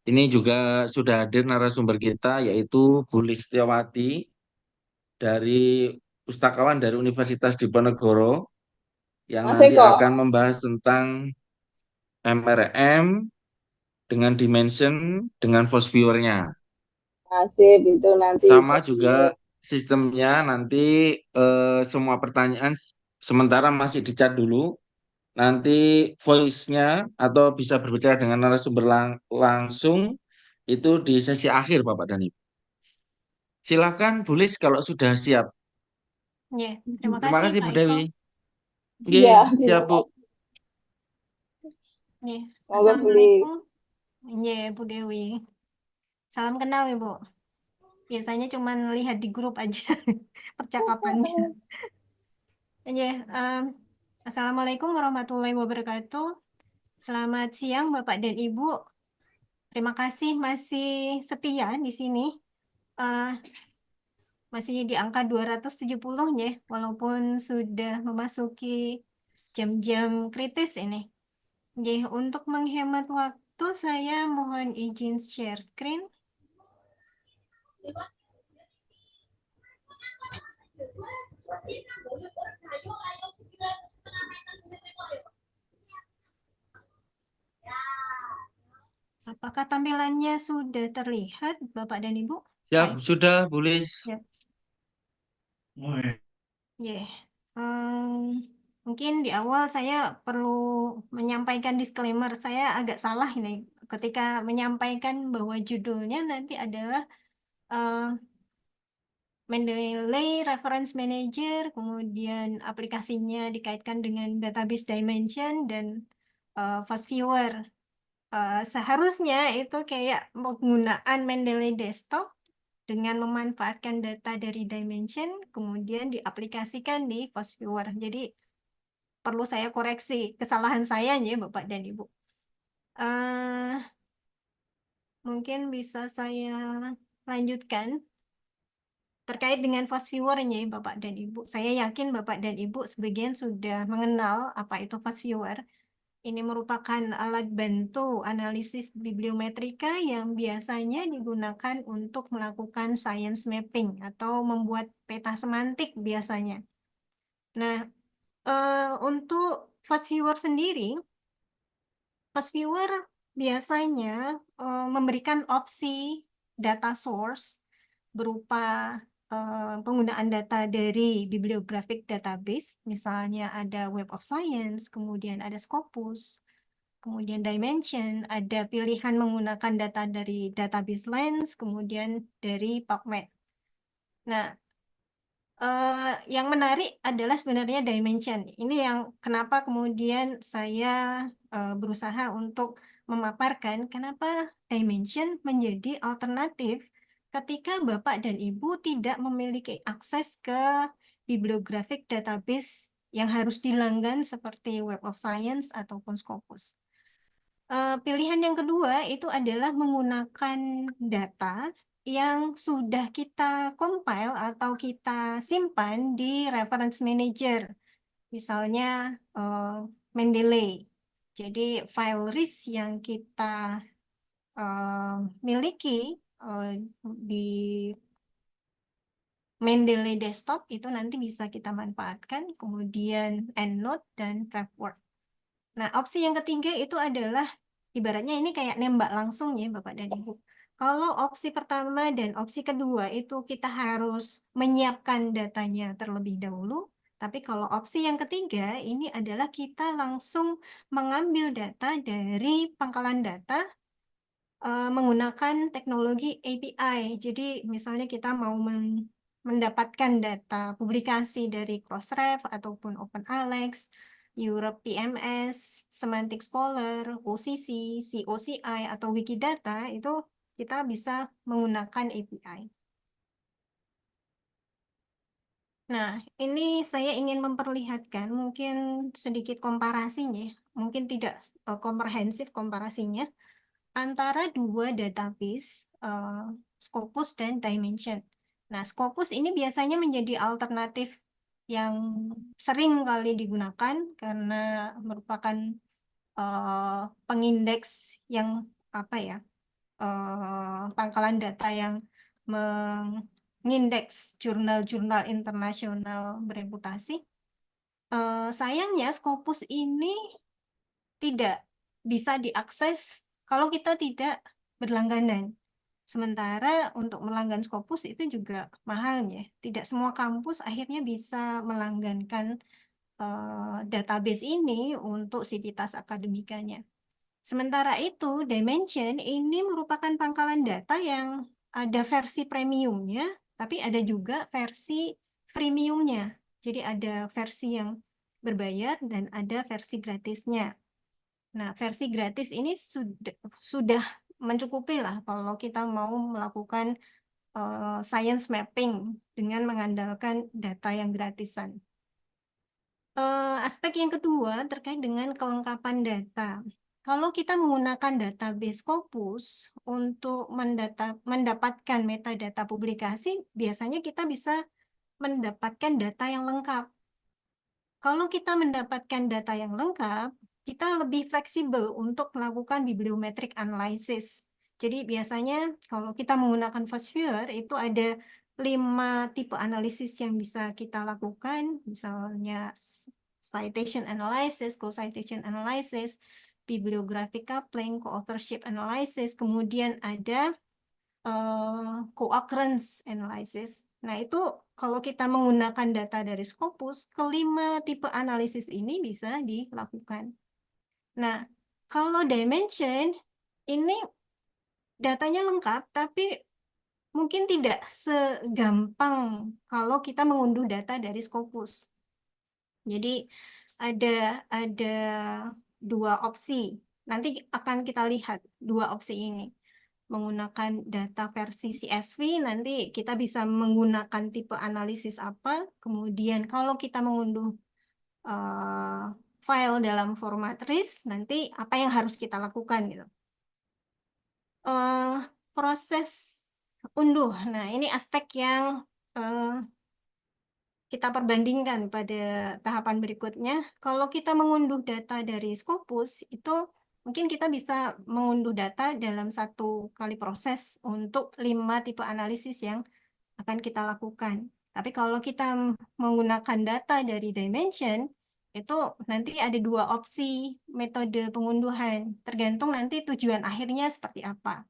Ini juga sudah hadir narasumber kita yaitu Bu Listiawati dari pustakawan dari Universitas Diponegoro yang Masih nanti kok. akan membahas tentang MRM dengan dimension dengan force viewernya. Masih itu nanti Sama juga posisinya. sistemnya nanti semua pertanyaan sementara masih di chat dulu. Nanti voice-nya atau bisa berbicara dengan narasumber langsung itu di sesi akhir Bapak dan Ibu. Silahkan tulis kalau sudah siap. Ya, terima Terima kasih kasih Bu Pak Iko. Dewi. Oke, Iya, siap terima Bu. kasih. Ya, Semoga beli. Assalamualaikum. Ya, Bu Dewi. Salam kenal ya, Bu. Biasanya cuma lihat di grup aja percakapannya. Ya, Assalamualaikum warahmatullahi wabarakatuh. Selamat siang Bapak dan Ibu. Terima kasih masih setia di sini. Eh, Masih di angka 270 ya, walaupun sudah memasuki jam-jam kritis ini. Jadi, untuk menghemat waktu, saya mohon izin share screen. Apakah tampilannya sudah terlihat, Bapak dan Ibu? Siap, Baik. sudah tulis. Ya. Ya. Mungkin di awal saya perlu menyampaikan disclaimer. Saya agak salah ini ketika menyampaikan bahwa judulnya nanti adalah eh, Mendeley Reference Manager, kemudian aplikasinya dikaitkan dengan database dimension dan fast viewer. Seharusnya itu kayak penggunaan Mendeley Desktop dengan memanfaatkan data dari dimension, kemudian diaplikasikan di fast viewer. Jadi perlu saya koreksi kesalahan saya ya Bapak dan Ibu. Eh, Mungkin bisa saya lanjutkan. Terkait dengan fast viewer-nya, Bapak dan Ibu, saya yakin Bapak dan Ibu sebagian sudah mengenal apa itu fast viewer. Ini merupakan alat bantu analisis bibliometrika yang biasanya digunakan untuk melakukan science mapping atau membuat peta semantik biasanya. Nah, untuk fast viewer sendiri, fast viewer biasanya memberikan opsi data source berupa penggunaan data dari bibliographic database, misalnya ada Web of Science, kemudian ada Scopus, kemudian Dimension, ada pilihan menggunakan data dari database Lens, kemudian dari PubMed. Nah, yang menarik adalah sebenarnya Dimension. Ini yang kenapa kemudian saya berusaha untuk memaparkan kenapa Dimension menjadi alternatif ketika Bapak dan Ibu tidak memiliki akses ke bibliographic database yang harus dilanggan seperti Web of Science ataupun Scopus. Pilihan yang kedua itu adalah menggunakan data yang sudah kita compile atau kita simpan di reference manager, misalnya eh, Mendeley. Jadi file RIS yang kita eh, miliki eh, di Mendeley Desktop itu nanti bisa kita manfaatkan, kemudian EndNote dan RefWork. Nah, opsi yang ketiga itu adalah ibaratnya ini kayak nembak langsung ya Bapak dan Ibu. Kalau opsi pertama dan opsi kedua itu kita harus menyiapkan datanya terlebih dahulu. Tapi kalau opsi yang ketiga ini adalah kita langsung mengambil data dari pangkalan data menggunakan teknologi API. Jadi misalnya kita mau mendapatkan data publikasi dari Crossref ataupun OpenAlex, Europe PMS, Semantic Scholar, OCC, COCI, atau Wikidata, itu kita bisa menggunakan API. Nah, ini saya ingin memperlihatkan mungkin sedikit komparasinya, mungkin tidak komprehensif komparasinya antara dua database Scopus dan Dimension. Nah, Scopus ini biasanya menjadi alternatif yang sering kali digunakan karena merupakan pengindeks yang apa ya? pangkalan data yang mengindeks jurnal-jurnal internasional bereputasi. Sayangnya Scopus ini tidak bisa diakses kalau kita tidak berlangganan. Sementara untuk melanggan Scopus itu juga mahalnya. Tidak semua kampus akhirnya bisa melanggankan database ini untuk sivitas akademikanya. Sementara itu, Dimension ini merupakan pangkalan data yang ada versi premiumnya, tapi ada juga versi freemiumnya. Jadi ada versi yang berbayar dan ada versi gratisnya. Nah, versi gratis ini sudah mencukupi lah kalau kita mau melakukan science mapping dengan mengandalkan data yang gratisan. Aspek yang kedua terkait dengan kelengkapan data. Kalau kita menggunakan database Scopus untuk mendapatkan metadata publikasi, biasanya kita bisa mendapatkan data yang lengkap. Kalau kita mendapatkan data yang lengkap, kita lebih fleksibel untuk melakukan bibliometric analysis. Jadi biasanya kalau kita menggunakan FastViewer itu ada 5 tipe analisis yang bisa kita lakukan, misalnya citation analysis, co-citation analysis, bibliographic coupling, co-authorship analysis, kemudian ada co-occurrence analysis. Nah, itu kalau kita menggunakan data dari Scopus, kelima tipe analisis ini bisa dilakukan. Nah, kalau Dimension, ini datanya lengkap, tapi mungkin tidak segampang kalau kita mengunduh data dari Scopus. Jadi ada ada dua opsi. Nanti akan kita lihat dua opsi ini. Menggunakan data versi CSV, nanti kita bisa menggunakan tipe analisis apa. Kemudian kalau kita mengunduh file dalam format RIS, nanti apa yang harus kita lakukan gitu. Proses unduh. Nah, ini aspek yang kita perbandingkan pada tahapan berikutnya. Kalau kita mengunduh data dari Scopus, itu mungkin kita bisa mengunduh data dalam satu kali proses untuk 5 tipe analisis yang akan kita lakukan. Tapi kalau kita menggunakan data dari Dimension, itu nanti ada 2 opsi metode pengunduhan, tergantung nanti tujuan akhirnya seperti apa.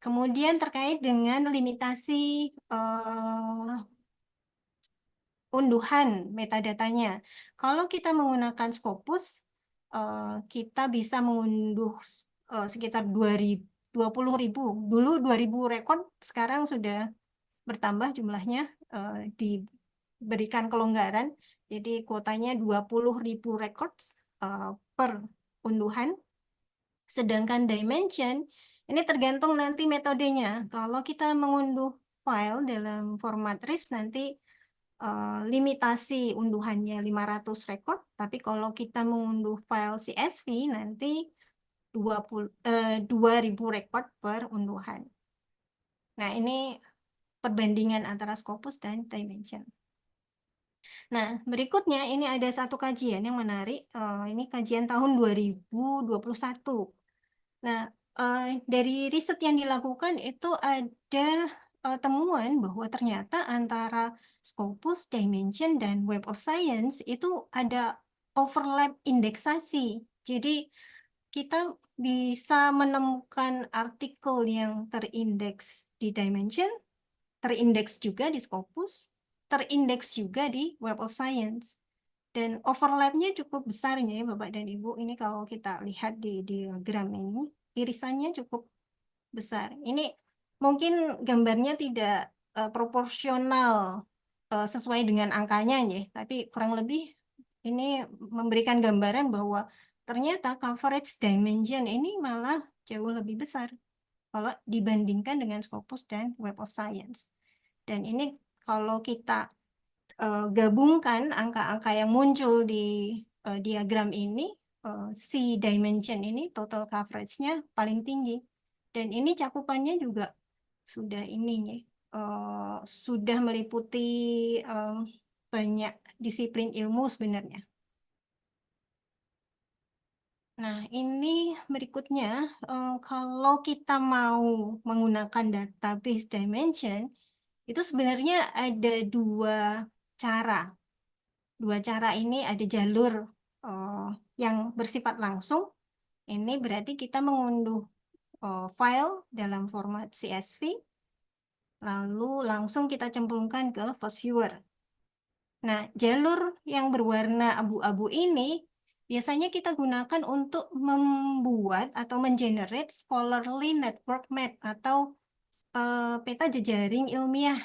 Kemudian terkait dengan limitasi unduhan metadatanya. Kalau kita menggunakan Scopus, kita bisa mengunduh sekitar 20.000. Dulu 2.000 rekod, sekarang sudah bertambah jumlahnya, diberikan kelonggaran. Jadi kuotanya 20.000 records per unduhan. Sedangkan Dimension, ini tergantung nanti metodenya. Kalau kita mengunduh file dalam format RIS, nanti limitasi unduhannya 500 record, tapi kalau kita mengunduh file CSV nanti 2.000 record per unduhan. Nah, ini perbandingan antara Scopus dan Dimension. Nah, berikutnya ini ada satu kajian yang menarik. Ini kajian tahun 2021. Nah, dari riset yang dilakukan itu ada temuan bahwa ternyata antara Scopus, Dimension, dan Web of Science itu ada overlap indeksasi. Jadi kita bisa menemukan artikel yang terindeks di Dimension, terindeks juga di Scopus, terindeks juga di Web of Science. Dan overlapnya cukup besar ya Bapak dan Ibu. Ini kalau kita lihat di diagram ini, irisannya cukup besar. Ini mungkin gambarnya tidak proporsional sesuai dengan angkanya ya, tapi kurang lebih ini memberikan gambaran bahwa ternyata coverage dimension ini malah jauh lebih besar kalau dibandingkan dengan Scopus dan Web of Science. Dan ini kalau kita gabungkan angka-angka yang muncul di diagram ini, si dimension ini total coverage-nya paling tinggi. Dan ini cakupannya juga sudah ininya, sudah meliputi banyak disiplin ilmu sebenarnya. Nah, ini berikutnya, kalau kita mau menggunakan database dimension, itu sebenarnya ada cara. Dua cara ini ada jalur eh, yang bersifat langsung. Ini berarti kita mengunduh file dalam format CSV, lalu langsung kita cemplungkan ke FastViewer. Nah, jalur yang berwarna abu-abu ini biasanya kita gunakan untuk membuat atau mengenerate scholarly network map atau peta jejaring ilmiah.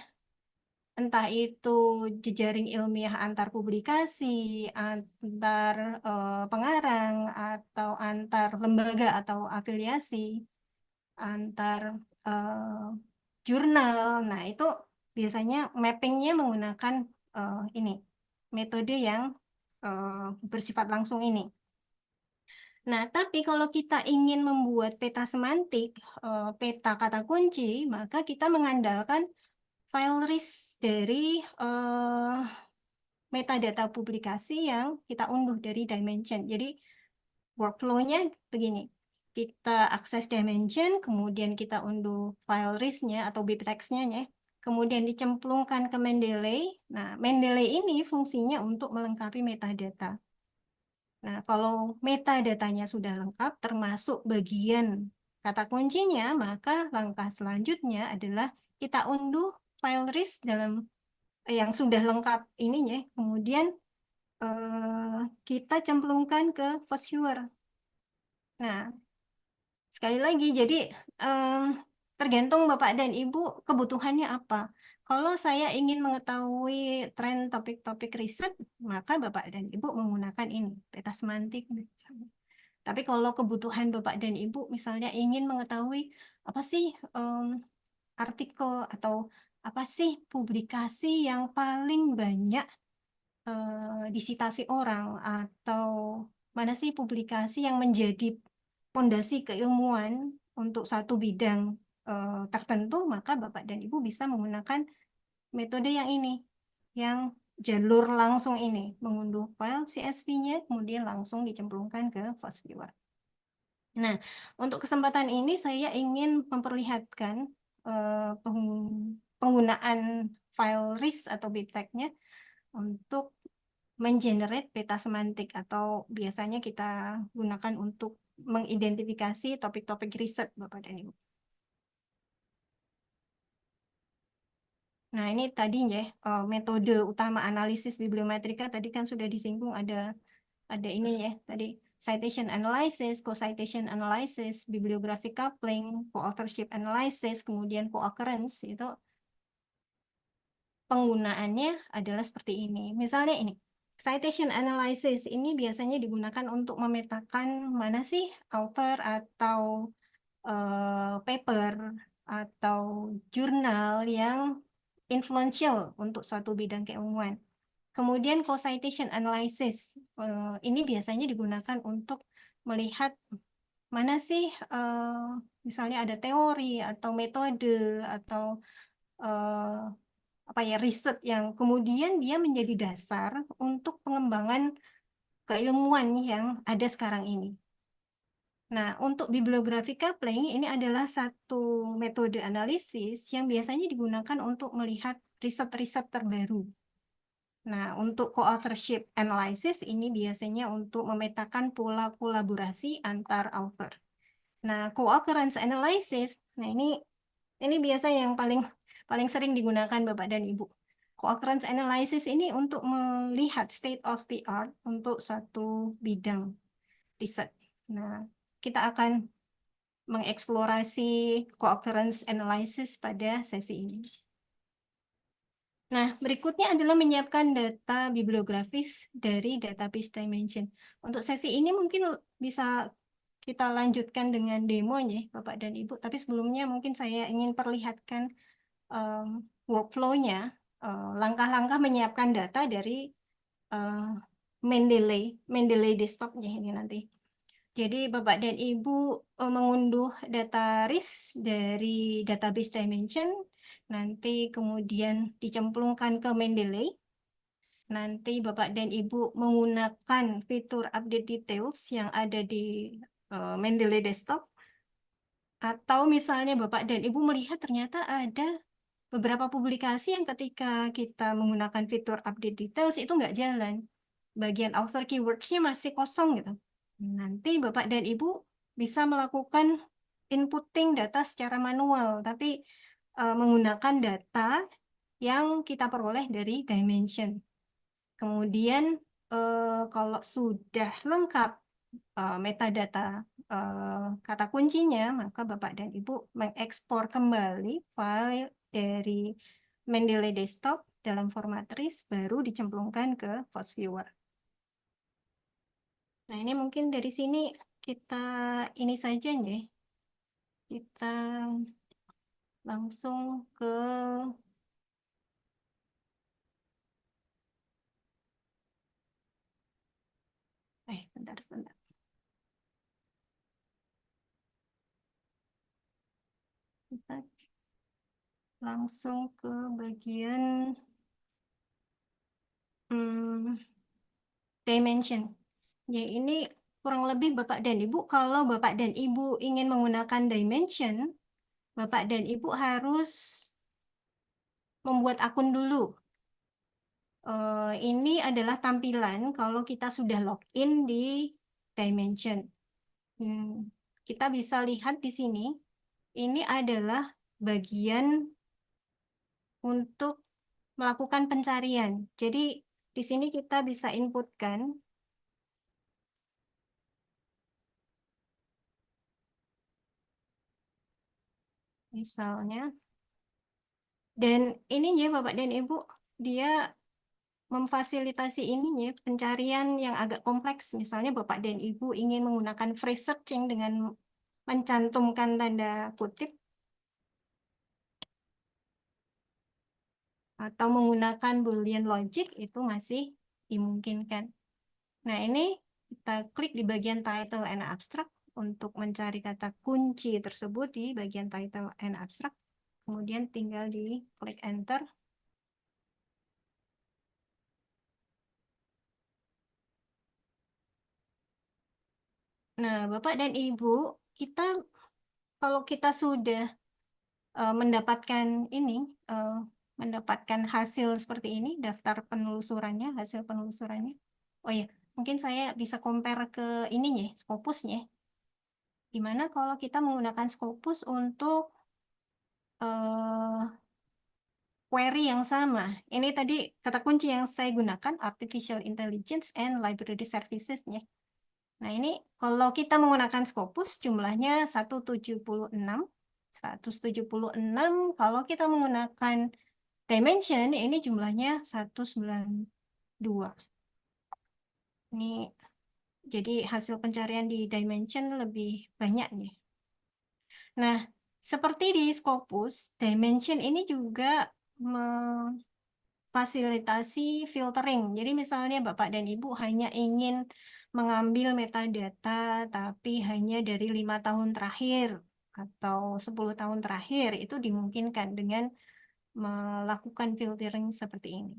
Entah itu jejaring ilmiah antar publikasi, antar pengarang, atau antar lembaga atau afiliasi, antar eh, jurnal. Nah, itu biasanya mappingnya menggunakan ini metode yang eh, bersifat langsung ini. Nah, tapi kalau kita ingin membuat peta semantik, peta kata kunci, maka kita mengandalkan file list dari eh, metadata publikasi yang kita unduh dari Dimension. Jadi workflow-nya begini. Kita akses Dimension, kemudian kita unduh file list-nya atau bibtex-nya ya. Kemudian dicemplungkan ke Mendeley. Nah, Mendeley ini fungsinya untuk melengkapi metadata. Nah, kalau metadatanya sudah lengkap, termasuk bagian kata kuncinya, maka langkah selanjutnya adalah kita unduh file list dalam yang sudah lengkap ininya, kemudian kita cemplungkan ke FastViewer. Nah, sekali lagi, jadi em, tergantung Bapak dan Ibu kebutuhannya apa. Kalau saya ingin mengetahui tren topik-topik riset, maka Bapak dan Ibu menggunakan ini, peta semantik. Tapi kalau kebutuhan Bapak dan Ibu misalnya ingin mengetahui apa sih artikel atau apa sih publikasi yang paling banyak disitasi orang, atau mana sih publikasi yang menjadi pondasi keilmuan untuk satu bidang tertentu, maka Bapak dan Ibu bisa menggunakan metode yang ini, yang jalur langsung ini, mengunduh file CSV-nya, kemudian langsung dicemplungkan ke FastViewer. Nah, untuk kesempatan ini saya ingin memperlihatkan penggunaan file RIS atau BibTeX-nya untuk mengenerate peta semantik, atau biasanya kita gunakan untuk mengidentifikasi topik-topik riset, Bapak dan Ibu. Nah, ini tadi ya, metode utama analisis bibliometrika tadi kan sudah disinggung, ada ini ya, tadi citation analysis, co-citation analysis, bibliographic coupling, co-authorship analysis, kemudian co-occurrence. Itu penggunaannya adalah seperti ini. Misalnya ini, citation analysis ini biasanya digunakan untuk memetakan mana sih author atau paper atau jurnal yang influential untuk suatu bidang keilmuan. Kemudian co-citation analysis ini biasanya digunakan untuk melihat mana sih misalnya ada teori atau metode atau eh, apa ya, riset yang kemudian dia menjadi dasar untuk pengembangan keilmuan yang ada sekarang ini. Nah, untuk bibliografi coupling ini adalah satu metode analisis yang biasanya digunakan untuk melihat riset-riset terbaru. Nah, untuk co-authorship analysis ini biasanya untuk memetakan pola kolaborasi antar author. Nah, co-occurrence analysis, nah ini biasa yang paling paling sering digunakan Bapak dan Ibu. Co-occurrence analysis ini untuk melihat state of the art untuk satu bidang riset. Nah, kita akan mengeksplorasi co-occurrence analysis pada sesi ini. Nah, berikutnya adalah menyiapkan data bibliografis dari database dimension. Untuk sesi ini mungkin bisa kita lanjutkan dengan demonya, Bapak dan Ibu. Tapi sebelumnya mungkin saya ingin perlihatkan workflow-nya, langkah-langkah menyiapkan data dari uh, Mendeley desktop-nya ini nanti. Jadi Bapak dan Ibu mengunduh data RIS dari database dimension, nanti kemudian dicemplungkan ke Mendeley. nanti Bapak dan Ibu menggunakan fitur update details yang ada di Mendeley Desktop, atau misalnya Bapak dan Ibu melihat ternyata ada beberapa publikasi yang ketika kita menggunakan fitur update details itu nggak jalan. Bagian author keywords-nya masih kosong gitu. Nanti Bapak dan Ibu bisa melakukan inputting data secara manual, tapi menggunakan data yang kita peroleh dari Dimension. Kemudian kalau sudah lengkap metadata kata kuncinya, maka Bapak dan Ibu mengekspor kembali file dari Mendeley Desktop dalam format RIS, baru dicemplungkan ke FastViewer. Nah, ini mungkin dari sini kita ini saja ya. Kita langsung ke bentar sebentar. Kita langsung ke bagian Dimension. Ya, ini kurang lebih Bapak dan Ibu, kalau Bapak dan Ibu ingin menggunakan Dimension, Bapak dan Ibu harus membuat akun dulu. Ini adalah tampilan kalau kita sudah login di Dimension. Kita bisa lihat di sini, ini adalah bagian untuk melakukan pencarian. Jadi, di sini kita bisa inputkan misalnya, dan ini ya Bapak dan Ibu, dia memfasilitasi ini ya, pencarian yang agak kompleks. Misalnya Bapak dan Ibu ingin menggunakan phrase searching dengan mencantumkan tanda kutip, atau menggunakan Boolean logic, itu masih dimungkinkan. Nah, ini kita klik di bagian title and abstract untuk mencari kata kunci tersebut di bagian title and abstract. Kemudian tinggal di klik enter. Nah, Bapak dan Ibu, kita kalau kita sudah mendapatkan ini, mendapatkan hasil seperti ini, daftar penelusurannya, hasil penelusurannya. Oh ya, mungkin saya bisa compare ke ininya, Scopusnya. Gimana kalau kita menggunakan Scopus untuk query yang sama? Ini tadi kata kunci yang saya gunakan, Artificial Intelligence and Library Services-nya. Nah, ini kalau kita menggunakan Scopus jumlahnya 176. 176, kalau kita menggunakan Dimension, ini jumlahnya 192. Ini jadi hasil pencarian di Dimension lebih banyak nih. Nah, seperti di Scopus, Dimension ini juga memfasilitasi filtering. Jadi misalnya Bapak dan Ibu hanya ingin mengambil metadata, tapi hanya dari 5 tahun terakhir atau 10 tahun terakhir, itu dimungkinkan dengan melakukan filtering seperti ini.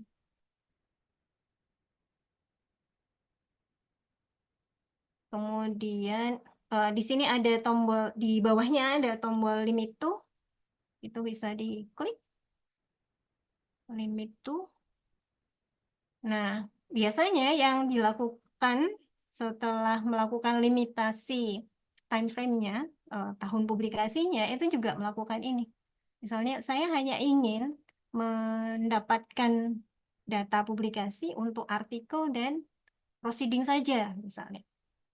Kemudian di sini ada tombol, di bawahnya ada tombol limit to, itu bisa diklik limit to. Nah, biasanya yang dilakukan setelah melakukan limitasi time frame-nya, tahun publikasinya, itu juga melakukan ini. Misalnya, saya hanya ingin mendapatkan data publikasi untuk artikel dan proceeding saja, misalnya.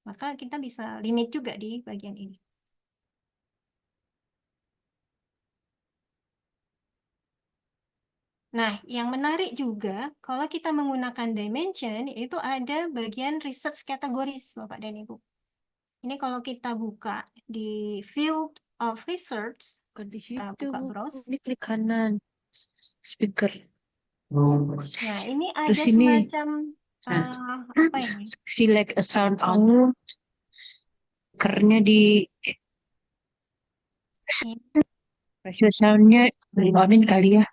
Maka kita bisa limit juga di bagian ini. Nah, yang menarik juga, kalau kita menggunakan Dimension, itu ada bagian research categories, Bapak dan Ibu. Ini kalau kita buka di field of research, Di kita situ, buka browse. ini klik kanan, speaker. Nah, ini ada Terus ini, semacam apa ini? select a sound out. Speakernya di ratio soundnya dionin kali ya.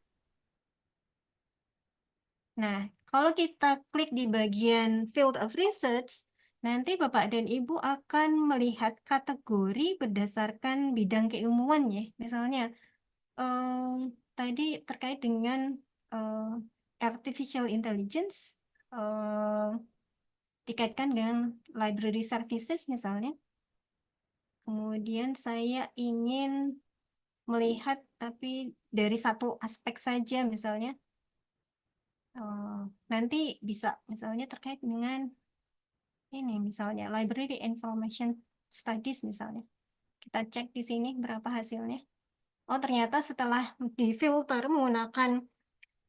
Nah, kalau kita klik di bagian Field of Research, nanti Bapak dan Ibu akan melihat kategori berdasarkan bidang keilmuan ya. Misalnya, tadi terkait dengan artificial intelligence, dikaitkan dengan library services misalnya. Kemudian saya ingin melihat tapi dari satu aspek saja misalnya. Nanti bisa misalnya terkait dengan ini misalnya library information studies misalnya. Kita cek di sini berapa hasilnya. Oh, ternyata setelah difilter menggunakan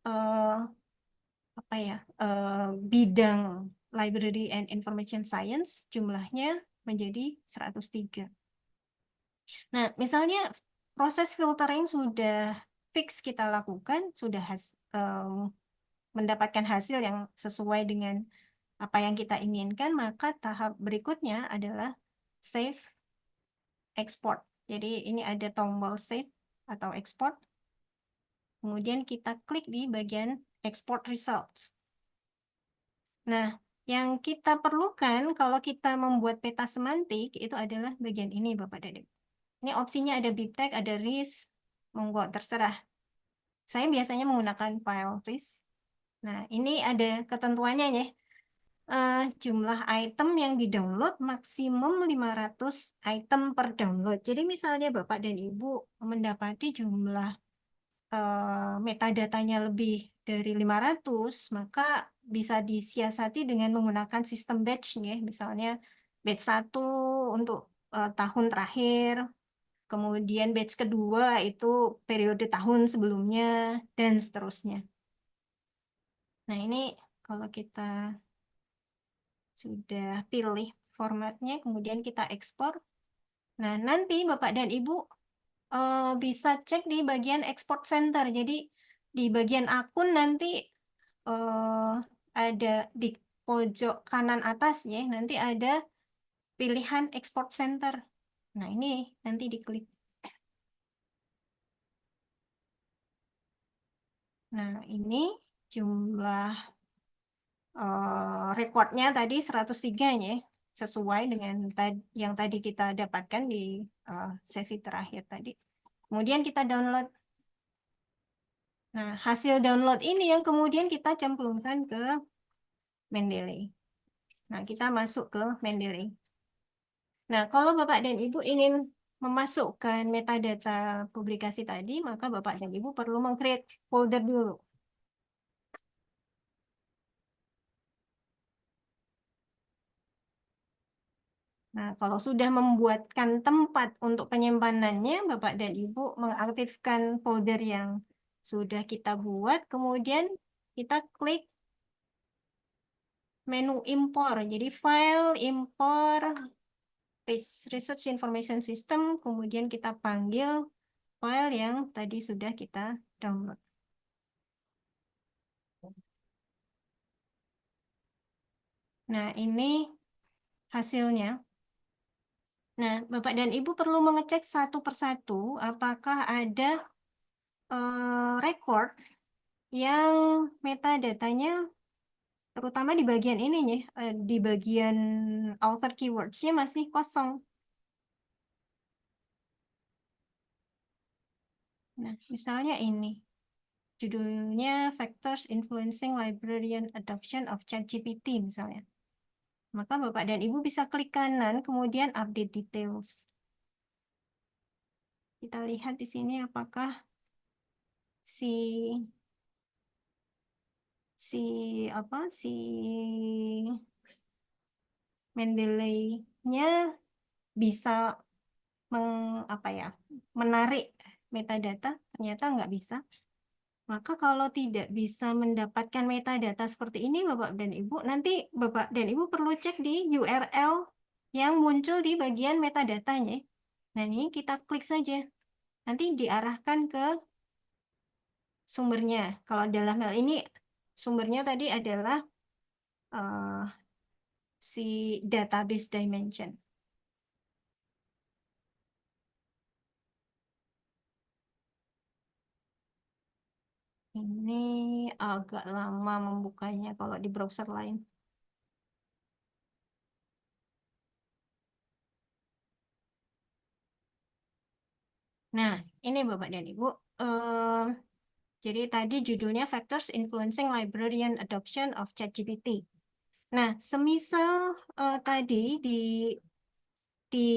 eh, apa ya bidang library and information science jumlahnya menjadi 103. Nah, misalnya proses filtering sudah fix kita lakukan, sudah mendapatkan hasil yang sesuai dengan apa yang kita inginkan, maka tahap berikutnya adalah save export. Jadi ini ada tombol save atau export. Kemudian kita klik di bagian export results. Nah, yang kita perlukan kalau kita membuat peta semantik itu adalah bagian ini, Bapak dan Ibu. Ini opsinya ada BibTeX, ada RIS, monggo terserah. Saya biasanya menggunakan file RIS. Nah, ini ada ketentuannya ya. Jumlah item yang di-download maksimum 500 item per download. Jadi misalnya Bapak dan Ibu mendapati jumlah metadatanya lebih dari 500, maka bisa disiasati dengan menggunakan sistem batch ya. Misalnya batch 1 untuk tahun terakhir, kemudian batch kedua itu periode tahun sebelumnya, dan seterusnya. Nah, ini kalau kita sudah pilih formatnya, kemudian kita ekspor. Nah, nanti Bapak dan Ibu bisa cek di bagian export center. Jadi, di bagian akun nanti ada di pojok kanan atasnya, nanti ada pilihan export center. Nah, ini nanti diklik. Nah, ini jumlah rekornya tadi 103 ya, sesuai dengan yang tadi kita dapatkan di sesi terakhir tadi. Kemudian kita download. Nah, hasil download ini yang kemudian kita cemplungkan ke Mendeley. Nah, kita masuk ke Mendeley. Nah, kalau Bapak dan Ibu ingin memasukkan metadata publikasi tadi, maka Bapak dan Ibu perlu meng-create folder dulu. Nah, kalau sudah membuatkan tempat untuk penyimpanannya, Bapak dan Ibu mengaktifkan folder yang sudah kita buat, kemudian kita klik menu impor. Jadi file, impor, research information system, kemudian kita panggil file yang tadi sudah kita download. Nah, ini hasilnya. Nah, Bapak dan Ibu perlu mengecek satu persatu apakah ada record yang metadatanya terutama di bagian ini ya, di bagian author keywords-nya masih kosong. Nah, misalnya ini. Judulnya Factors Influencing Librarian Adoption of ChatGPT misalnya. Maka Bapak dan Ibu bisa klik kanan, kemudian update details. Kita lihat di sini apakah si si apa si Mendeley-nya bisa apa ya menarik metadata, ternyata nggak bisa. Maka kalau tidak bisa mendapatkan metadata seperti ini Bapak dan Ibu, nanti Bapak dan Ibu perlu cek di URL yang muncul di bagian metadatanya. Nah, ini kita klik saja. Nanti diarahkan ke sumbernya. Kalau dalam hal ini sumbernya tadi adalah uh, si database dimension. Ini agak lama membukanya kalau di browser lain. Nah, ini Bapak dan Ibu. eh, jadi tadi judulnya Factors Influencing Librarian Adoption of ChatGPT. Nah, semisal tadi di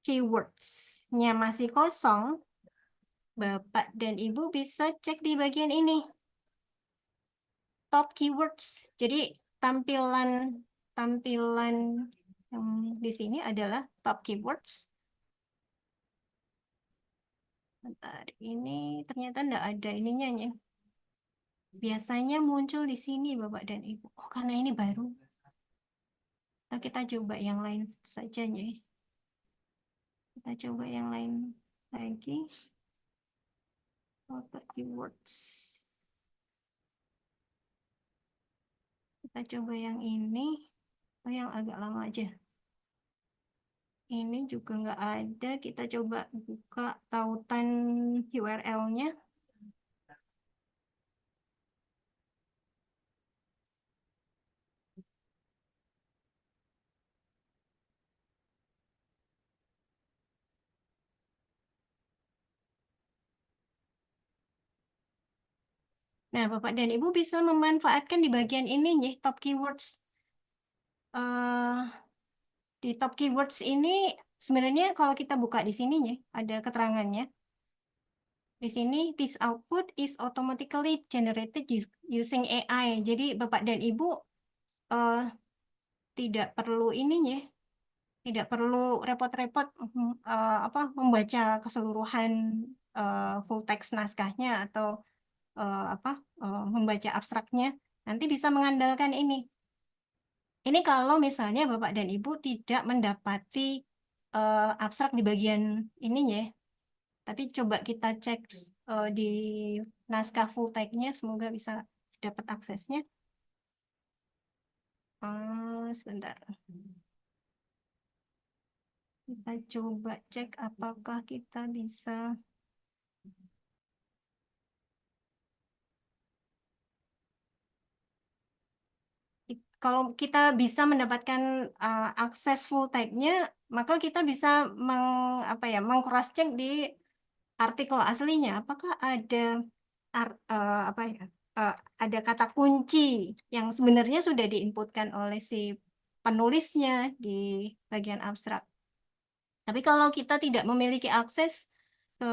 keywords-nya masih kosong, Bapak dan Ibu bisa cek di bagian ini, top keywords. Jadi tampilan tampilan yang di sini adalah top keywords. Bentar, ini ternyata enggak ada ininya ya. Biasanya muncul di sini Bapak dan Ibu. Oh, karena ini baru. Nah, kita coba yang lain saja ya. Kita coba yang lain lagi. Top keywords. Kita coba yang ini. Oh, yang agak lama aja. Ini juga nggak ada. Kita coba buka tautan URL-nya. Nah, Bapak dan Ibu bisa memanfaatkan di bagian ini nih, top keywords. eh di top keywords ini sebenarnya kalau kita buka di sini ya, ada keterangannya. Di sini, this output is automatically generated using AI. Jadi Bapak dan Ibu eh, tidak perlu ininya, tidak perlu repot-repot membaca keseluruhan full text naskahnya atau apa membaca abstraknya. Nanti bisa mengandalkan ini. Ini kalau misalnya Bapak dan Ibu tidak mendapati abstrak di bagian ininya, tapi coba kita cek di naskah full text-nya, semoga bisa dapat aksesnya. Sebentar. Kita coba cek apakah kita bisa. Kalau kita bisa mendapatkan akses full text-nya, maka kita bisa meng-cross check di artikel aslinya. Apakah ada apa ya? eh, ada kata kunci yang sebenarnya sudah diinputkan oleh si penulisnya di bagian abstrak. Tapi kalau kita tidak memiliki akses ke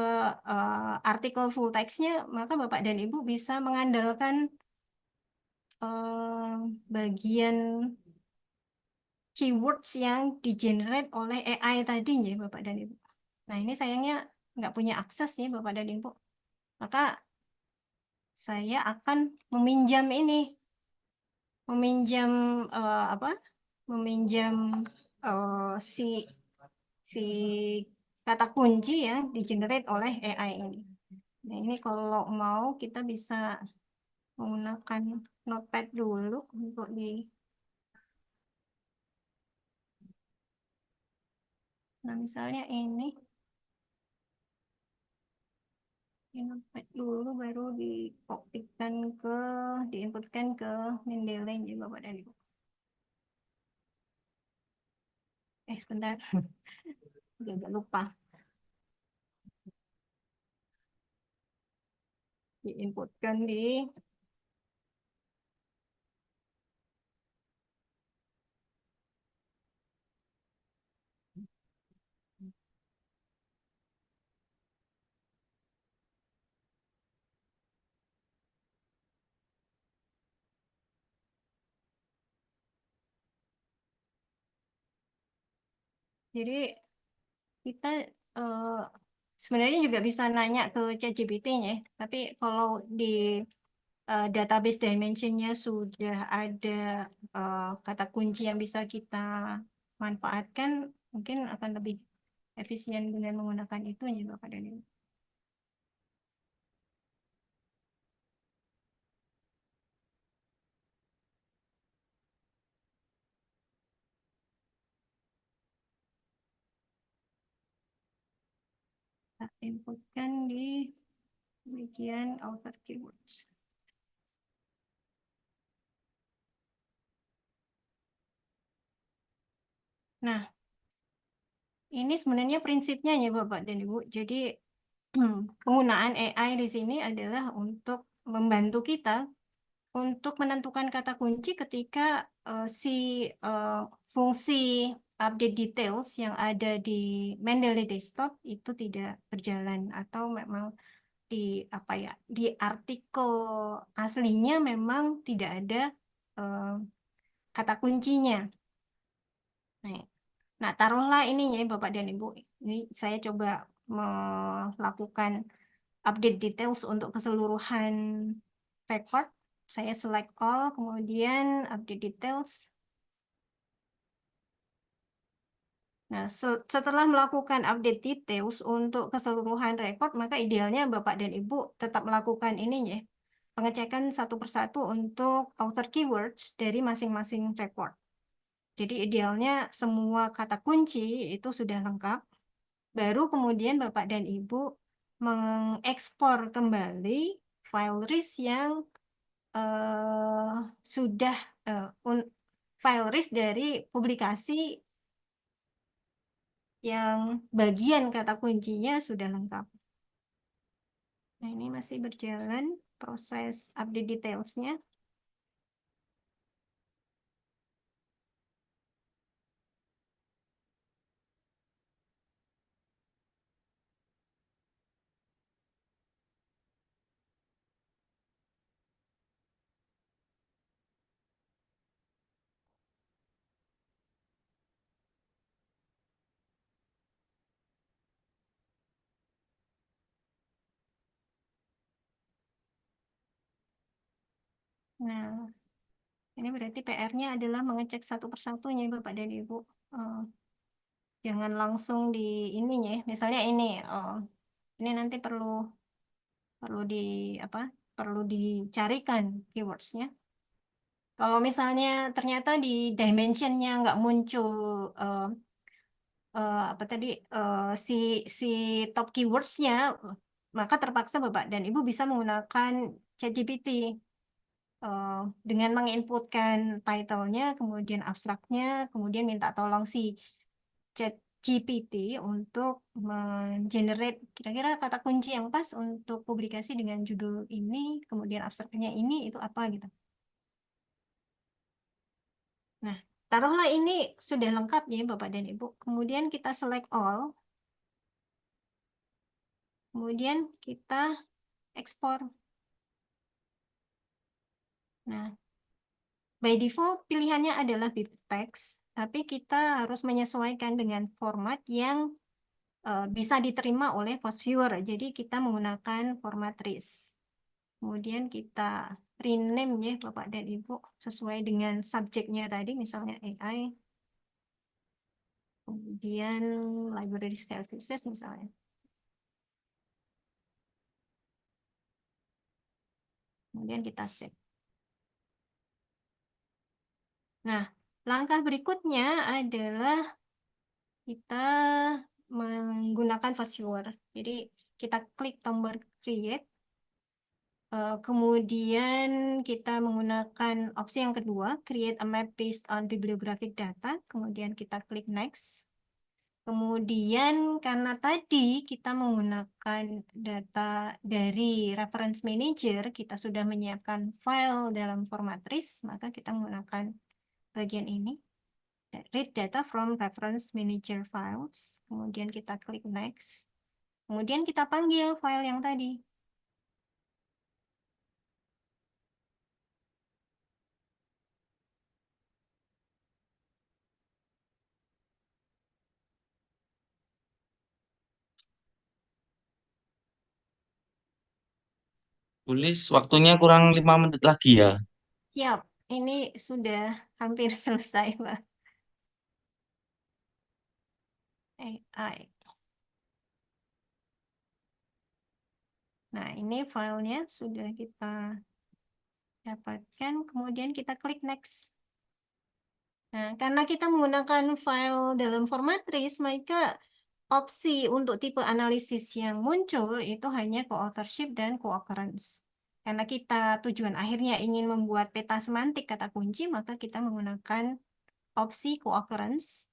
artikel full text-nya, maka Bapak dan Ibu bisa mengandalkan eh, bagian keywords yang di-generate oleh AI tadinya, Bapak dan Ibu. Nah, ini sayangnya nggak punya akses ya, Bapak dan Ibu. Maka saya akan meminjam ini, meminjam apa? Meminjam si si kata kunci yang di-generate oleh AI ini. Nah, ini kalau mau kita bisa menggunakan notepad dulu untuk di. Nah, misalnya ini di notepad dulu baru dikopikan diinputkan ke Mendeley ya Bapak dan Ibu. Sebentar. Agak lupa. Diinputkan di. Jadi kita eh, sebenarnya juga bisa nanya ke ChatGPT-nya, tapi kalau di database dimensionnya sudah ada kata kunci yang bisa kita manfaatkan, mungkin akan lebih efisien dengan menggunakan itu ya Bapak dan Ibu. Kita inputkan di bagian outer keywords. Nah, ini sebenarnya prinsipnya ya Bapak dan Ibu. Jadi penggunaan AI di sini adalah untuk membantu kita untuk menentukan kata kunci ketika si eh, fungsi update details yang ada di Mendeley Desktop itu tidak berjalan atau memang di apa ya di artikel aslinya memang tidak ada eh, kata kuncinya. Nah, nah, taruhlah ini ya Bapak dan Ibu. Ini saya coba melakukan update details untuk keseluruhan record. Saya select all, kemudian update details. Nah, setelah melakukan update details untuk keseluruhan record, maka idealnya Bapak dan Ibu tetap melakukan ini ya, pengecekan satu persatu untuk author keywords dari masing-masing record. Jadi idealnya semua kata kunci itu sudah lengkap. Baru kemudian Bapak dan Ibu mengekspor kembali file RIS yang eh, sudah eh, un- file RIS dari publikasi yang bagian kata kuncinya sudah lengkap. Nah, ini masih berjalan proses update detailsnya. Nah, ini berarti PR-nya adalah mengecek satu persatunya Bapak dan Ibu. Eh, jangan langsung di ininya, ya. Misalnya ini nanti perlu perlu di apa? Perlu dicarikan keywordsnya. Kalau misalnya ternyata di dimensionnya nggak muncul eh, apa tadi si si top keywordsnya, maka terpaksa Bapak dan Ibu bisa menggunakan ChatGPT eh, dengan menginputkan title-nya, kemudian abstraknya, kemudian minta tolong si ChatGPT untuk mengenerate kira-kira kata kunci yang pas untuk publikasi dengan judul ini, kemudian abstraknya ini itu apa gitu. Nah, taruhlah ini sudah lengkap ya Bapak dan Ibu. Kemudian kita select all, kemudian kita ekspor. Nah, by default pilihannya adalah bibtext, tapi kita harus menyesuaikan dengan format yang bisa diterima oleh post viewer. Jadi kita menggunakan format RIS. Kemudian kita rename ya Bapak dan Ibu sesuai dengan subjeknya tadi, misalnya AI, kemudian library services misalnya. Kemudian kita save. Nah, langkah berikutnya adalah kita menggunakan fast viewer. Jadi kita klik tombol create, kemudian kita menggunakan opsi yang kedua, create a map based on bibliographic data. Kemudian kita klik next. Kemudian karena tadi kita menggunakan data dari reference manager, kita sudah menyiapkan file dalam format RIS, maka kita menggunakan bagian ini. Read data from reference manager files. Kemudian kita klik next. Kemudian kita panggil file yang tadi. Tulis waktunya kurang 5 menit lagi ya. Siap. Ini sudah hampir selesai, Pak. AI. Nah, ini filenya sudah kita dapatkan. Kemudian kita klik next. Nah, karena kita menggunakan file dalam format RIS, maka opsi untuk tipe analisis yang muncul itu hanya co-authorship dan co-occurrence. Karena kita tujuan akhirnya ingin membuat peta semantik kata kunci, maka kita menggunakan opsi co-occurrence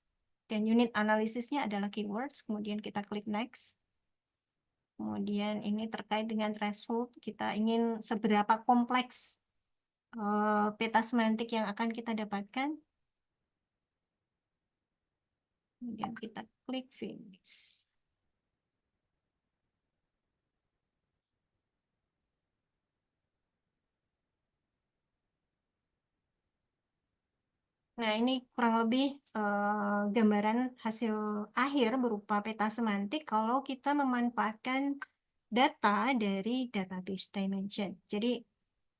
Dan unit analisisnya adalah keywords, kemudian kita klik next. Kemudian ini terkait dengan threshold, kita ingin seberapa kompleks peta semantik yang akan kita dapatkan. Kemudian kita klik finish. Nah, ini kurang lebih gambaran hasil akhir berupa peta semantik kalau kita memanfaatkan data dari database dimension. Jadi,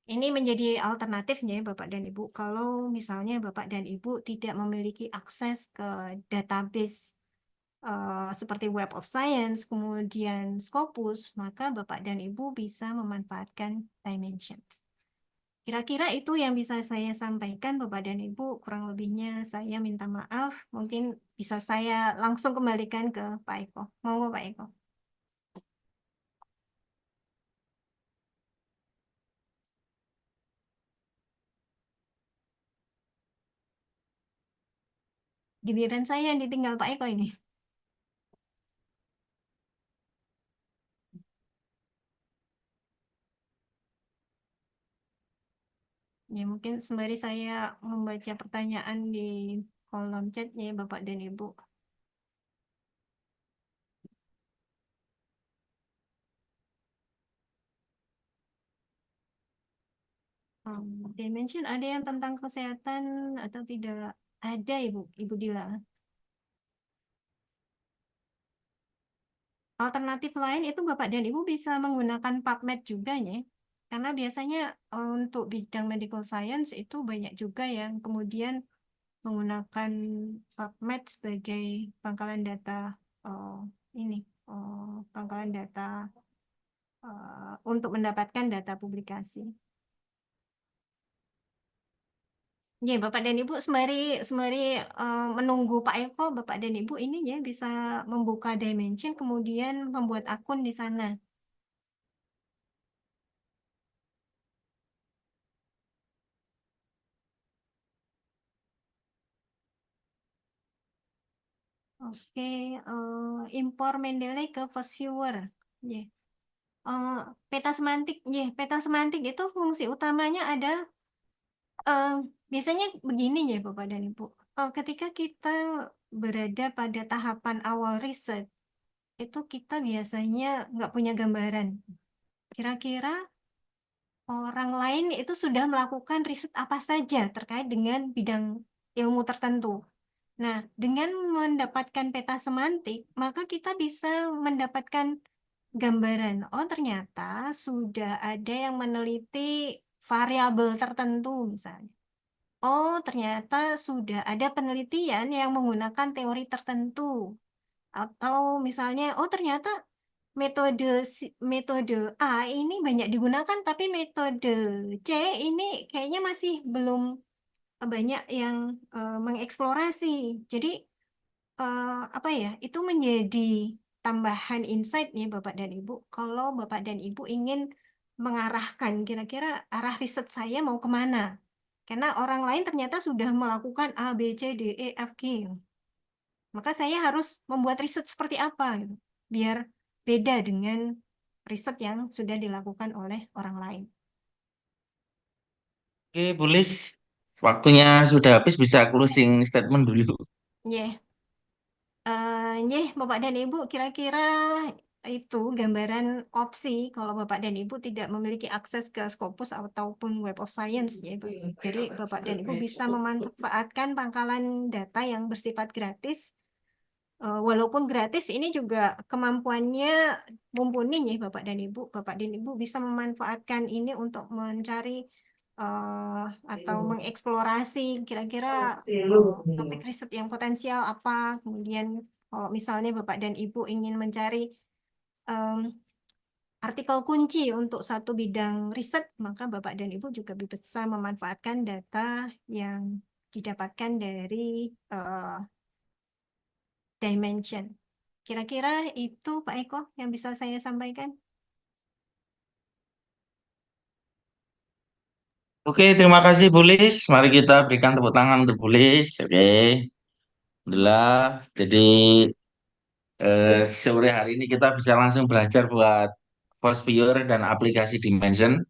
ini menjadi alternatifnya ya, Bapak dan Ibu. Kalau misalnya Bapak dan Ibu tidak memiliki akses ke database seperti Web of Science, kemudian Scopus, maka Bapak dan Ibu bisa memanfaatkan Dimensions. Kira-kira itu yang bisa saya sampaikan, Bapak dan Ibu. Kurang lebihnya saya minta maaf. Mungkin bisa saya langsung kembalikan ke Pak Eko. Monggo, Pak Eko. Giliran saya yang ditinggal Pak Eko ini. Ya, mungkin sembari saya membaca pertanyaan di kolom chatnya, Bapak dan Ibu. Dimension ada yang tentang kesehatan atau tidak? Ada, Ibu Dila. Alternatif lain itu Bapak dan Ibu bisa menggunakan PubMed juga ya. Karena biasanya untuk bidang medical science itu banyak juga yang kemudian menggunakan PubMed sebagai pangkalan data eh, ini pangkalan data untuk mendapatkan data publikasi. Ya, Bapak dan Ibu sembari menunggu Pak Eko, Bapak dan Ibu ini ya bisa membuka Dimension kemudian membuat akun di sana. Oke, impor Mendeley ke First Viewer. Ya. Eh, peta semantik, ya, peta semantik itu fungsi utamanya ada eh, biasanya begini ya Bapak dan Ibu. Ketika kita berada pada tahapan awal riset, itu kita biasanya nggak punya gambaran. Kira-kira orang lain itu sudah melakukan riset apa saja terkait dengan bidang ilmu tertentu. Nah, dengan mendapatkan peta semantik, maka kita bisa mendapatkan gambaran. Oh, ternyata sudah ada yang meneliti variabel tertentu misalnya. Oh, ternyata sudah ada penelitian yang menggunakan teori tertentu. Atau misalnya, oh ternyata metode A ini banyak digunakan, tapi metode C ini kayaknya masih belum banyak yang mengeksplorasi. Jadi apa ya? Itu menjadi tambahan insight ya Bapak dan Ibu. Kalau Bapak dan Ibu ingin mengarahkan kira-kira arah riset saya mau kemana? Karena orang lain ternyata sudah melakukan A, B, C, D, E, F, G. Maka saya harus membuat riset seperti apa gitu, biar beda dengan riset yang sudah dilakukan oleh orang lain. Oke, Bu Lis, waktunya sudah habis, bisa closing statement dulu. Yeah. Bapak dan Ibu, kira-kira itu gambaran opsi kalau Bapak dan Ibu tidak memiliki akses ke Scopus ataupun Web of Science ya, Ibu. Jadi Bapak dan Ibu bisa memanfaatkan pangkalan data yang bersifat gratis. Walaupun gratis, ini juga kemampuannya mumpuni ya Bapak dan Ibu. Bapak dan Ibu bisa memanfaatkan ini untuk mencari atau mengeksplorasi kira-kira topik riset yang potensial apa. Kemudian kalau misalnya Bapak dan Ibu ingin mencari em, artikel kunci untuk satu bidang riset, maka Bapak dan Ibu juga bisa memanfaatkan data yang didapatkan dari Dimension. Kira-kira itu Pak Eko yang bisa saya sampaikan. Oke, terima kasih Bu Lis. Mari kita berikan tepuk tangan untuk Bu Lis. Oke. Alhamdulillah. Jadi sore hari ini kita bisa langsung belajar buat Force Viewer dan aplikasi Dimension.